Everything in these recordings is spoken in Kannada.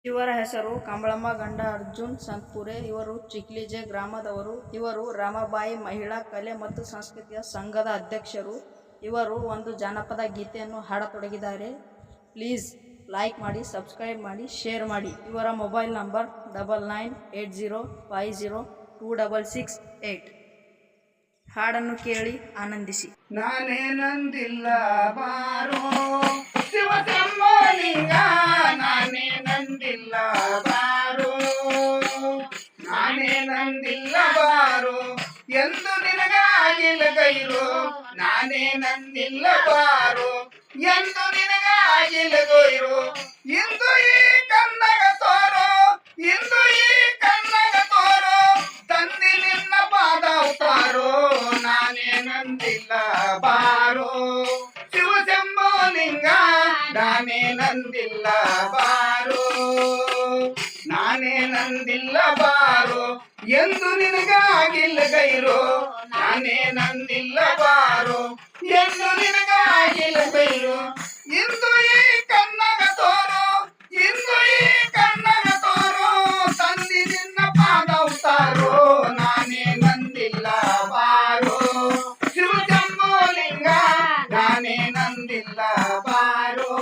ಇವರ ಹೆಸರು ಕಂಬಳಮ್ಮ ಗಂಡ ಅರ್ಜುನ್ ಸಂಕಪುರೆ. ಇವರು ಚಿಕ್ಲಿಜೆ ಗ್ರಾಮದವರು. ಇವರು ರಾಮಬಾಯಿ ಮಹಿಳಾ ಕಲೆ ಮತ್ತು ಸಂಸ್ಕೃತಿಯ ಸಂಘದ ಅಧ್ಯಕ್ಷರು. ಇವರು ಒಂದು ಜಾನಪದ ಗೀತೆಯನ್ನು ಹಾಡತೊಡಗಿದ್ದಾರೆ. ಪ್ಲೀಸ್ ಲೈಕ್ ಮಾಡಿ, ಸಬ್ಸ್ಕ್ರೈಬ್ ಮಾಡಿ, ಶೇರ್ ಮಾಡಿ. ಇವರ ಮೊಬೈಲ್ ನಂಬರ್ 9980502668. ಹಾಡನ್ನು ಕೇಳಿ ಆನಂದಿಸಿ. ನಾನೇ ನಂದಿಲ್ಲ ಬಾರೋ ಶಿವಶಂಭೋಲಿಂಗ, ನಾನೇ ನಂದಿಲ್ಲ ಬಾರೋ, ನಾನೇ ನಂದಿಲ್ಲ ಬಾರೋ ಎಂದು ನಿನಗಾಗಿಲ್ಲ ಗೈರು, ನಾನೇ ನಂದಿಲ್ಲ ಬಾರೋ ಎಂದು ನಿನಗಾಗಿಲ್ಲ ಗೈರು. ಇಂದು ಈ ಕನ್ನಗ ತೋರೋ, ಇಂದು ಈ ಕನ್ನಗ ತೋರೋ, ತಂದಿ ನಿನ್ನ ಪಾದ ಉತ್ತಾರೋ, ನಾನೇ ನಂದಿಲ್ಲ ಬಾರೋ ಶಿವಶಂಭೋಲಿಂಗ, ನಾನೇ ನಂದಿಲ್ಲ ಬಾರೋ, ನಾನೇ ನಂದಿಲ್ಲ ಬಾರೋ ಎಂದು ನಿನಗಾಗಿಲ್ಲ ಗೈರು, ನಾನೇ ನಂದಿಲ್ಲ ಬಾರೋ ಎಂದು ನಿನಗಾಗಿಲ್ಲ ಗೈರು. ಇಂದು ಈ ಕನ್ನಗ ತೋರೋ, ಇಂದು ಈ ಕನ್ನಗ ತೋರೋ, ತಂದಿ ನಿನ್ನ ಪಾದ ಉತ್ತಾರೋ, ನಾನೇ ನಂದಿಲ್ಲ ಬಾರೋ ಶಿವಶಂಭೋಲಿಂಗ, ನಾನೇ ನಂದಿಲ್ಲ ಬಾರೋ.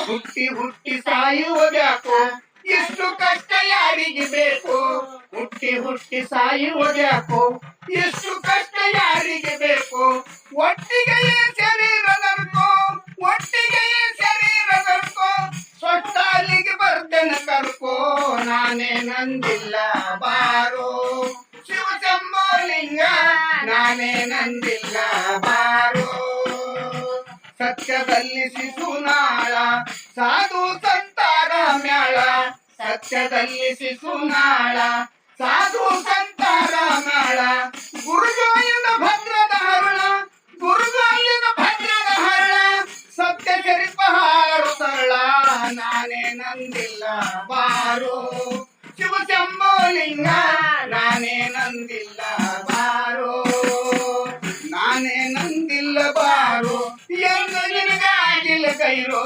ಹುಟ್ಟಿ ಹುಟ್ಟಿ ಸಾಯುವುದ್ಯಾಕೋ, ಎಷ್ಟು ಕಷ್ಟ ಯಾರಿಗೆ ಬೇಕು, ಹುಟ್ಟಿ ಹುಟ್ಟಿ ಸಾಯುವುದ್ಯಾಕೋ, ಎಷ್ಟು ಕಷ್ಟ ಯಾರಿಗೆ ಬೇಕು. ಒಟ್ಟಿಗೆ ಶರೀರ ನಡ್ಕೋ, ಒಟ್ಟಿಗೆ ಶರೀರ ನಡ್ಕೋ, ಸೊಟ್ಟಾಲಿಗೆ ಬರ್ತೇನೆ ಕರ್ಕೋ, ನಾನೇ ನಂದಿಲ್ಲ ಬಾರೋ ಶಿವಶಂಭೋಲಿಂಗ, ನಾನೇ ನಂದಿಲ್ಲ ಬಾರೋ. ಸತ್ಯದಲ್ಲಿ ಶಿಶುನಾಳ, ಸಾಧು ಸಂತಾರ ಮ್ಯಾಳ, ಸತ್ಯದಲ್ಲಿ ಶಿಶುನಾಳ, ಸಾಧು ಸಂತಾರ ಮ್ಯಾಳ, ಗುರುಗೋವಿಂದ ಭದ್ರದ ಹರಳ, ಗುರುಗೋವಿಂದ ಭದ್ರದ ಹರಳ, ಸತ್ಯ ಚರಿಪ ಹಾರು ಸರಳ, ನಾನೇ ನಂದಿಲ್ಲ ಬಾರೋ ಶಿವಶಂಭೋಲಿಂಗ, ನಾನೇ ನಂದಿಲ್ಲ ಬಾರೋ, ನಾನೇ ನಂದಿಲ್ಲ ಬಾರೋ ಎಂದು ನಿನಗಾಗಿಲ್ಲ ಗೈರು,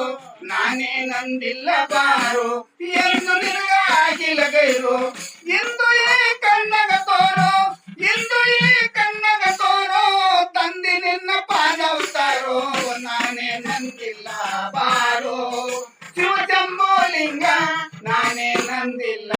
ನಾನೇ ನಂದಿಲ್ಲ ಬಾರೋ ಎಂದು ನಿನಗಾಗಿಲ್ಲ ಗೈರು. ಇಂದು ಈ ಕನ್ನಗ